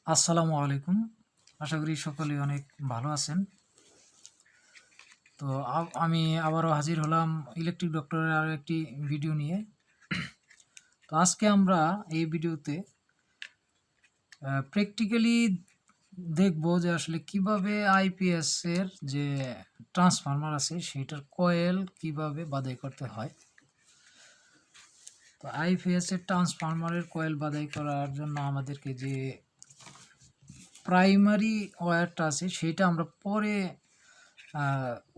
আসসালামু আলাইকুম। আশা করি সকলেই অনেক ভালো আছেন। তো আমি আবারও হাজির হলাম ইলেকট্রিক ডক্টরের আরও একটি ভিডিও নিয়ে। তো আজকে আমরা এই ভিডিওতে প্র্যাকটিক্যালি দেখব যে আসলে কিভাবে আইপিএস এর যে ট্রান্সফরমার আছে সেটার কয়েল কিভাবে বাছাই করতে হয়। তো আইপিএস এর ট্রান্সফরমারের কয়েল বাছাই করার জন্য আমাদেরকে যে প্রাইমারি ওয়্যারটা আছে সেটা আমরা পরে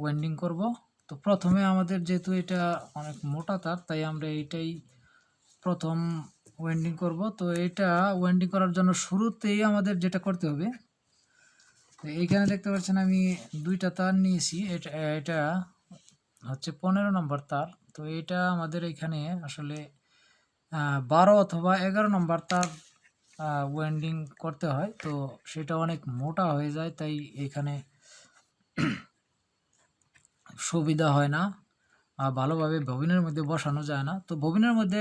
ওয়েন্ডিং করব। তো প্রথমে আমাদের যেহেতু এটা অনেক মোটা তার, তাই আমরা এইটাই প্রথম ওয়েন্ডিং করব। তো এটা ওয়েন্ডিং করার জন্য শুরুতেই আমাদের যেটা করতে হবে, তো এইখানে দেখতে পাচ্ছেন আমি দুইটা তার নিয়েছি। এটা হচ্ছে 15 নম্বর তার। তো এটা আমাদের এখানে আসলে 12 অথবা 11 নম্বর তার ওয়েন্ডিং করতে হয়। তো সেটা অনেক মোটা হয়ে যায়, তাই এখানে সুবিধা হয় না, ভালোভাবে ববিনের মধ্যে বসানো যায় না। তো ববিনের মধ্যে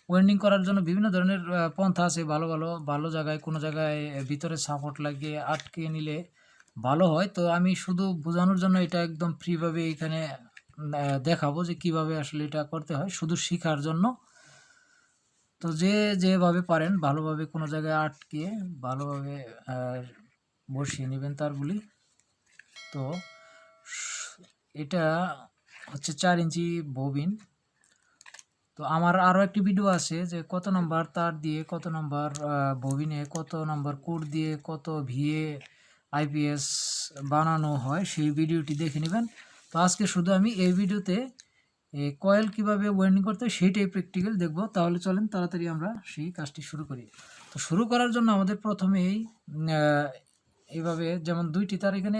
ওয়েন্ডিং করার জন্য বিভিন্ন ধরনের পন্থা আছে। ভালো জায়গায় কোনো জায়গায় ভিতরে সাপোর্ট লাগিয়ে আটকে নিলে ভালো হয়। তো আমি শুধু বোঝানোর জন্য এটা একদম ফ্রিভাবে এখানে দেখাবো যে কিভাবে আসলে এটা করতে হয়, শুধু শেখার জন্য। তো যেভাবে পারেন ভালোভাবে কোনো জায়গায় আটকে ভালোভাবে বসিয়ে নেবেন তারগুলি। তো এটা হচ্ছে 4 ইঞ্চি ববিন। তো আমার আরও একটি ভিডিও আছে যে কত নম্বর তার দিয়ে কত নম্বর ববিনে কত নম্বর কোড দিয়ে কত ভিএ আইপিএস বানানো হয়, সেই ভিডিওটি দেখে নেবেন। তো আজকে শুধু আমি এই ভিডিওতে এই কয়েল কীভাবে ওয়েন্ডিং করতে হয় সেইটাই প্র্যাকটিক্যাল দেখব। তাহলে চলেন তাড়াতাড়ি আমরা সেই কাজটি শুরু করি। তো শুরু করার জন্য আমাদের প্রথমেই এইভাবে, যেমন দুইটি তার এখানে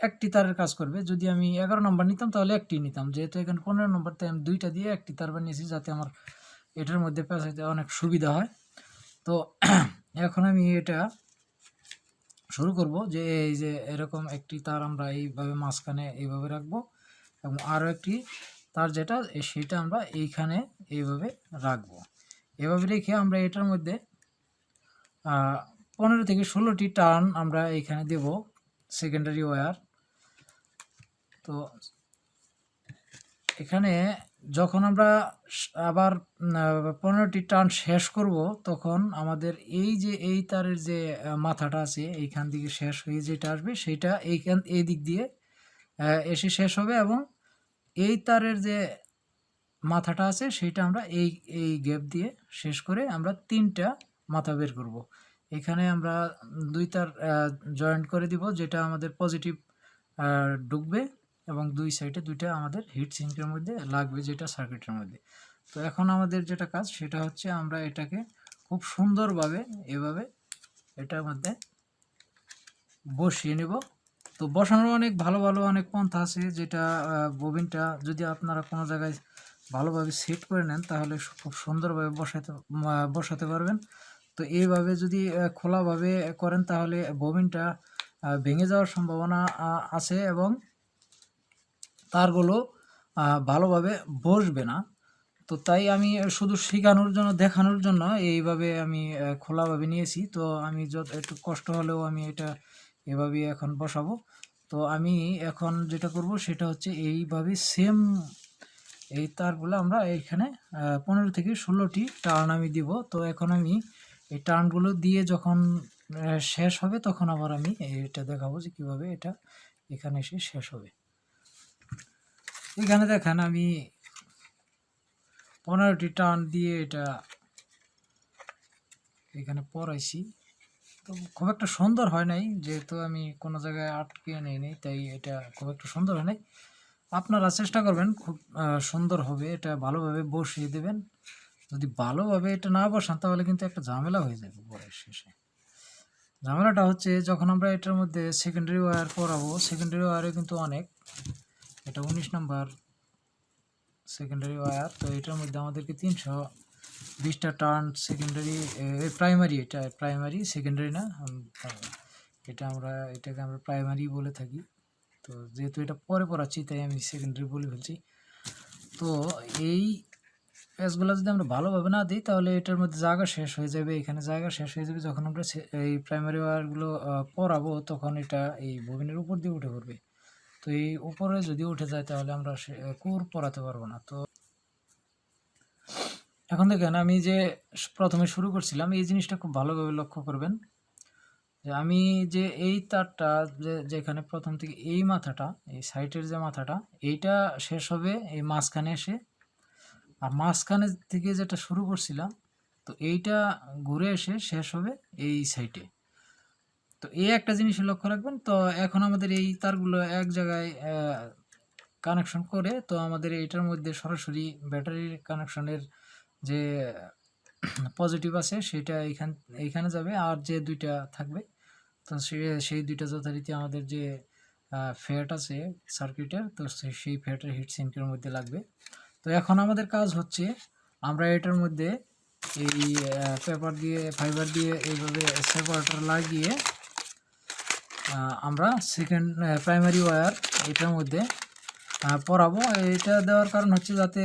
একটি তারের কাজ করবে। যদি আমি 11 নম্বর নিতাম তাহলে একটি নিতাম, যেহেতু এখানে 15 নম্বর, তাই আমি দুইটা দিয়ে একটি তার বানিয়েছি যাতে আমার এটার মধ্যে পেঁচাইতে অনেক সুবিধা হয়। তো এখন আমি এটা শুরু করব যে এই যে এরকম একটি তার আমরা এইভাবে মাঝখানে এইভাবে রাখবো, এবং আরও একটি তার যেটা সেটা আমরা এইখানে এইভাবে রাখবো। এভাবে রেখে আমরা এটার মধ্যে 15 থেকে 16টি টার্ন আমরা এইখানে দেব সেকেন্ডারি ওয়্যার। তো এখানে যখন আমরা আবার 15টি টার্ন শেষ করব, তখন আমাদের এই যে এই তারের যে মাথাটা আছে এইখান থেকে শেষ হয়ে যেটা আসবে সেটা এই দিক দিয়ে এসে শেষ হবে, এবং এই তারের যে মাথাটা আছে সেটা আমরা এই গ্যাপ দিয়ে শেষ করে আমরা 3টা মাথা বের করব। এখানে আমরা 2 তার জয়েন্ট করে দিব, যেটা আমাদের পজিটিভ ঢুকবে, এবং 2 সাইডে 2টা আমাদের হিট সিঙ্কের মধ্যে লাগবে, যেটা সার্কিটের মধ্যে। তো এখন আমাদের যেটা কাজ সেটা হচ্ছে আমরা এটাকে খুব সুন্দরভাবে এভাবে এটার মধ্যে বসিয়ে নেব। তো বসানোর অনেক ভালো অনেক পন্থা আছে, যেটা ববিনটা যদি আপনারা কোনো জায়গায় ভালোভাবে সেট করে নেন তাহলে খুব সুন্দরভাবে বসাতে পারবেন। তো এইভাবে যদি খোলাভাবে করেন তাহলে ববিনটা ভেঙে যাওয়ার সম্ভাবনা আছে, এবং তারগুলো ভালোভাবে বসবে না। তো তাই আমি শুধু শেখানোর জন্য, দেখানোর জন্য এইভাবে আমি খোলাভাবে নিয়েছি। তো আমি একটু কষ্ট হলেও আমি এটা এভাবেই এখন বসাবো। তো আমি এখন যেটা করব সেটা হচ্ছে এইভাবে সেম এই তারগুলো আমরা এইখানে 15 থেকে 16টি টার্ন আমি দিব। তো এখন আমি এই টার্নগুলো দিয়ে যখন শেষ হবে তখন আবার আমি এটা দেখাবো যে কীভাবে এটা এখানে এসে শেষ হবে। এখানে দেখেন আমি 15টি টার্ন দিয়ে এটা এখানে পরাইছি। তো খুব একটা সুন্দর হয় নাই, যেহেতু আমি কোনো জায়গায় আটকে নিই, তাই এটা খুব একটা সুন্দর হয় নাই। আপনারা চেষ্টা করবেন খুব সুন্দর হবে, এটা ভালোভাবে বসিয়ে দেবেন। যদি ভালোভাবে এটা না বসান তাহলে কিন্তু একটা ঝামেলা হয়ে যাবে পরে শেষে। ঝামেলাটা হচ্ছে যখন আমরা এটার মধ্যে সেকেন্ডারি ওয়্যার পরাবো, সেকেন্ডারি ওয়্যারে কিন্তু অনেক, এটা 19 নম্বর সেকেন্ডারি ওয়্যার। তো এটার মধ্যে আমাদেরকে 320টা টার্ন সেকেন্ডারি প্রাইমারি, এটা প্রাইমারি সেকেন্ডারি না, এটাকে আমরা প্রাইমারি বলে থাকি। তো যেহেতু এটা পরে পড়াচ্ছি তাই আমি সেকেন্ডারি বলে ফেলছি। তো এই প্যাচগুলো যদি আমরা ভালোভাবে না দিই তাহলে এটার মধ্যে জায়গা শেষ হয়ে যাবে, এখানে জায়গা শেষ হয়ে যাবে। যখন আমরা এই প্রাইমারি ওয়্যারগুলো পরাবো তখন এটা এই ববিনের উপর দিয়ে উঠে পড়বে। তো এই উপরে যদি উঠে যায় তাহলে আমরা কোর পরাতে পারবো না। তো এখন দেখেন আমি যে প্রথমে শুরু করছিলাম এই জিনিসটা খুব ভালোভাবে লক্ষ্য করবেন যে আমি যে এই তারটা যেখানে প্রথম থেকে এই মাথাটা, এই সাইডের যে মাথাটা, এইটা শেষ হবে এই মাঝখানে এসে, আর মাঝখানে থেকে যেটা শুরু করছিলাম তো এইটা ঘুরে এসে শেষ হবে এই সাইডে। তো এই একটা জিনিস লক্ষ্য রাখবেন। তো এখন আমাদের এই তারগুলো এক জায়গায় কানেকশন করে, তো আমাদের এইটার মধ্যে সরাসরি ব্যাটারির কানেকশনের যে পজিটিভ আছে সেটা এইখানে যাবে, আর যে দুইটা থাকবে তো সেই দুইটা যথারীতি আমাদের যে ফ্যাট আছে সার্কিটের, তো সেই ফ্যাটের হিট সিঙ্কের মধ্যে লাগবে। তো এখন আমাদের কাজ হচ্ছে আমরা এটার মধ্যে এই পেপার দিয়ে ফাইবার দিয়ে এইভাবে সেপারেটর লাগিয়ে আমরা সেকেন্ড প্রাইমারি ওয়্যার এটার মধ্যে পরাবো। এটা দেওয়ার কারণ হচ্ছে যাতে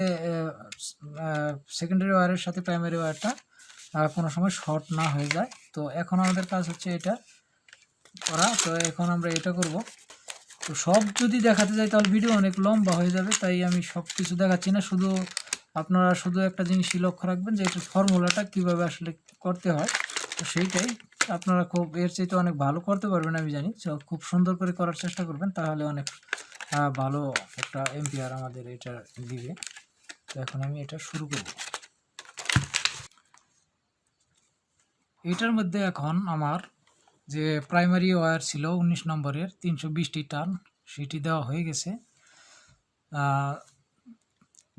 সেকেন্ডারি ওয়্যারের সাথে প্রাইমারি ওয়্যারটা কোনো সময় শর্ট না হয়ে যায়। তো এখন আমাদের কাজ হচ্ছে এটা করা। তো এখন আমরা এটা করব। তো সব যদি দেখাতে যাই তাহলে ভিডিও অনেক লম্বা হয়ে যাবে, তাই আমি সব কিছু দেখাচ্ছি না। আপনারা শুধু একটা জিনিসই লক্ষ্য রাখবেন যে এটার ফর্মুলাটা কীভাবে আসলে করতে হয়। তো সেইটাই আপনারা খুব এর চাইতে অনেক ভালো করতে পারবেন আমি জানি। খুব সুন্দর করে করার চেষ্টা করবেন, তাহলে অনেক ভালো একটা এম্পিয়ার আমাদের এটা দিবে। তো এখন আমি এটা শুরু করব। এটার মধ্যে এখন আমার যে প্রাইমারি ওয়্যার ছিল 19 নম্বরের 320টি টার্ন, সেটি দেওয়া হয়ে গেছে।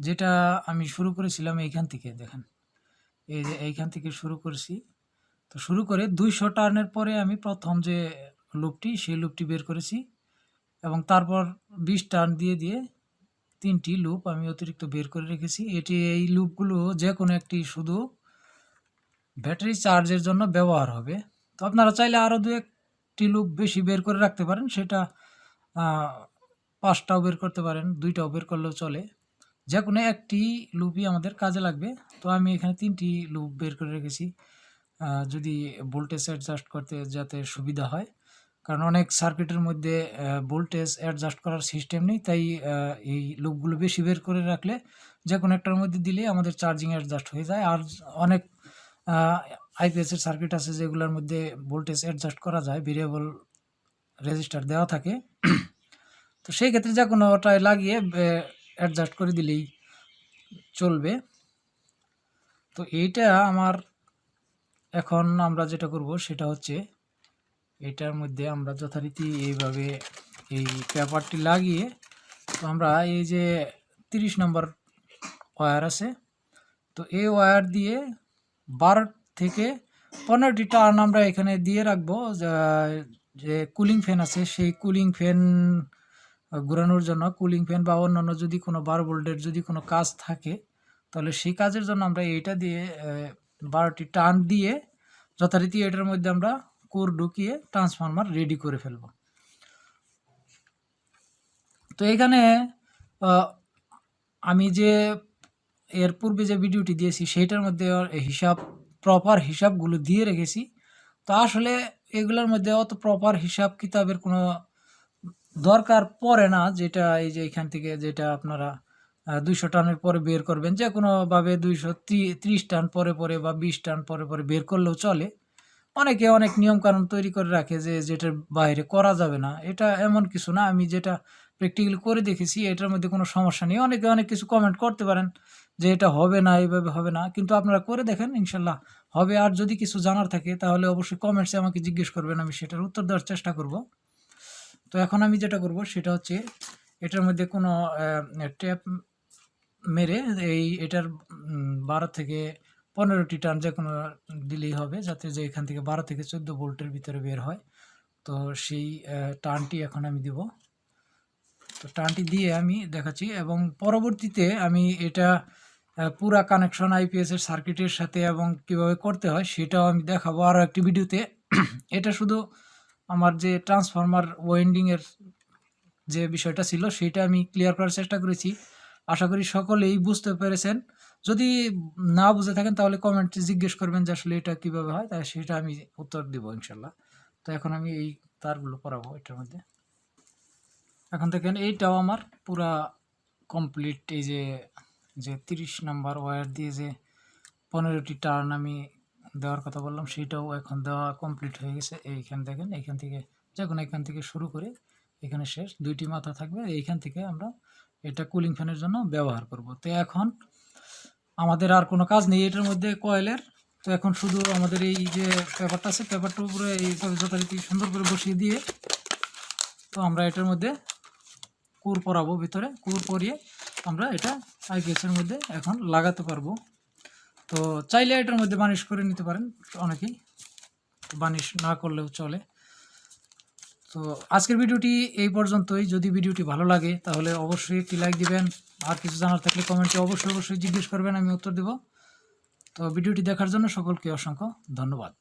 যেটা আমি শুরু করেছিলাম এইখান থেকে, দেখেন এই যে এইখান থেকে শুরু করেছি। তো শুরু করে 200 টার্নের পরে আমি প্রথম যে লুপটি সেই লুপটি বের করেছি, এবং তারপর 20 টার্ন দিয়ে দিয়ে 3টি লুপ আমি অতিরিক্ত বের করে রেখেছি। এই লুপগুলো যে কোনো একটি শুধু ব্যাটারি চার্জের জন্য ব্যবহার হবে। তো আপনারা চাইলে আরও 2-1টি লুপ বেশি বের করে রাখতে পারেন, সেটা 5টাও বের করতে পারেন, 2টাও বের করলেও চলে। যে কোনো একটি লুপই আমাদের কাজে লাগবে। তো আমি এখানে 3টি লুপ বের করে রেখেছি, যদি ভোল্টেজ অ্যাডজাস্ট করতে যাতে সুবিধা হয়, কারণ অনেক সার্কিটের মধ্যে ভোল্টেজ অ্যাডজাস্ট করার সিস্টেম নেই। তাই এই লুপগুলো বেশি বের করে রাখলে যে কোনো একটার মধ্যে দিলে আমাদের চার্জিং অ্যাডজাস্ট হয়ে যায়। আর অনেক আইপিএসের সার্কিট আছে যেগুলোর মধ্যে ভোল্টেজ অ্যাডজাস্ট করা যায়, ভেরিয়েবল রেজিস্টার দেওয়া থাকে। তো সেই ক্ষেত্রে যে কোনোটায় লাগিয়ে অ্যাডজাস্ট করে দিলেই চলবে। তো এইটা আমার এখন আমরা যেটা করব সেটা হচ্ছে এটার মধ্যে আমরা যথারীতি এইভাবে এই পেপারটি লাগিয়ে, তো আমরা এই যে 30 নম্বর ওয়্যার আছে, তো এই ওয়্যার দিয়ে 12 থেকে 15টি টার্ন আমরা এখানে দিয়ে রাখবো। যে কুলিং ফ্যান আছে সেই কুলিং ফ্যান ঘোরানোর জন্য, কুলিং ফ্যান বা অন্যান্য যদি কোনো 12 ভোল্টের যদি কোনো কাজ থাকে তাহলে সেই কাজের জন্য আমরা এইটা দিয়ে 12টি টার্ন দিয়ে যথারীতি এটার মধ্যে আমরা কোর ঢুকিয়ে ট্রান্সফরমার রেডি করে ফেলব। তো এখানে আমি যে এর পূর্বে যে ভিডিওটি দিয়েছি সেইটার মধ্যে প্রপার হিসাবগুলো দিয়ে রেখেছি। তো আসলে এগুলোর মধ্যে অত প্রপার হিসাব কিতাবের কোনো দরকার পড়ে না, যেটা এই যে এখান থেকে যেটা আপনারা 200 টানের পরে বের করবেন, যে কোনোভাবে 230 টান পরে পরে বা 20 টান পরে পরে বের করলেও চলে। অনেকে অনেক নিয়মকানুন তৈরি করে রাখে যে যেটার বাইরে করা যাবে না, এটা এমন কিছু না। আমি যেটা প্র্যাকটিক্যালি করে দেখেছি এটার মধ্যে কোনো সমস্যা নেই। অনেকে অনেক কিছু কমেন্ট করতে পারেন যে এটা হবে না, এইভাবে হবে না, কিন্তু আপনারা করে দেখেন, ইনশাল্লাহ হবে। আর যদি কিছু জানার থাকে তাহলে অবশ্যই কমেন্টসে আমাকে জিজ্ঞেস করবেন, আমি সেটার উত্তর দেওয়ার চেষ্টা করব। তো এখন আমি যেটা করব সেটা হচ্ছে এটার মধ্যে কোনো ট্যাপ মেরে এটার 12 থেকে 15টি টার্ন যে কোনো দিলেই হবে, যাতে যে এখান থেকে 12 থেকে 14 ভোল্টের ভিতরে বের হয়। তো সেই টার্নটি এখন আমি দিব। তো টার্নটি দিয়ে আমি দেখাচ্ছি, এবং পরবর্তীতে আমি এটা পুরা কানেকশন আইপিএসের সার্কিটের সাথে এবং কিভাবে করতে হয় সেটাও আমি দেখাবো আরও একটি ভিডিওতে। এটা শুধু আমার যে ট্রান্সফরমার ওয়াইন্ডিংয়ের যে বিষয়টা ছিল সেটা আমি ক্লিয়ার করার চেষ্টা করেছি। আশা করি সকলেই বুঝতে পেরেছেন যদি না বুঝে থাকেন তাহলে কমেন্টে জিজ্ঞেস করবেন যে আসলে এটা কীভাবে হয়, তাই সেটা আমি উত্তর দিব ইনশাল্লাহ। তো এখন আমি এই তারগুলো পরাবো এটার মধ্যে। এখন দেখেন এইটাও আমার পুরা কমপ্লিট। এই যে 30 নাম্বার ওয়্যার দিয়ে যে 15টি টার্ন আমি দেওয়ার কথা বললাম সেটাও এখন দেওয়া কমপ্লিট হয়ে গেছে। এইখান দেখেন, এইখান থেকে যখন এখান থেকে শুরু করে এখানে শেষ 2টি মাথা থাকবে। এইখান থেকে আমরা এটা কুলিং ফ্যানের জন্য ব্যবহার করব। তো এখন আমাদের আর কোনো কাজ নেই এটার মধ্যে কয়েলের। তো এখন শুধু আমাদের এই যে পেপারটা আছে, পেপারটার উপরে এইভাবে যথারীতি সুন্দর করে বসিয়ে দিয়ে তো আমরা এটার মধ্যে কুর পরাবো। ভিতরে কুর পরিয়ে আমরা এটা আইপিএসের মধ্যে এখন লাগাতে পারবো। তো চাইলে এটার মধ্যে বানিশ করে নিতে পারেন অনেকেই, বানিশ না করলেও চলে। তো আজকের ভিডিওটি এই পর্যন্তই। যদি ভিডিওটি ভালো লাগে তাহলে অবশ্যই একটি লাইক দিবেন, আর কিছু জানার থাকলে কমেন্টে অবশ্যই জিজ্ঞেস করবেন, আমি উত্তর দেব। তো ভিডিওটি দেখার জন্য সকলকে অসংখ্য ধন্যবাদ।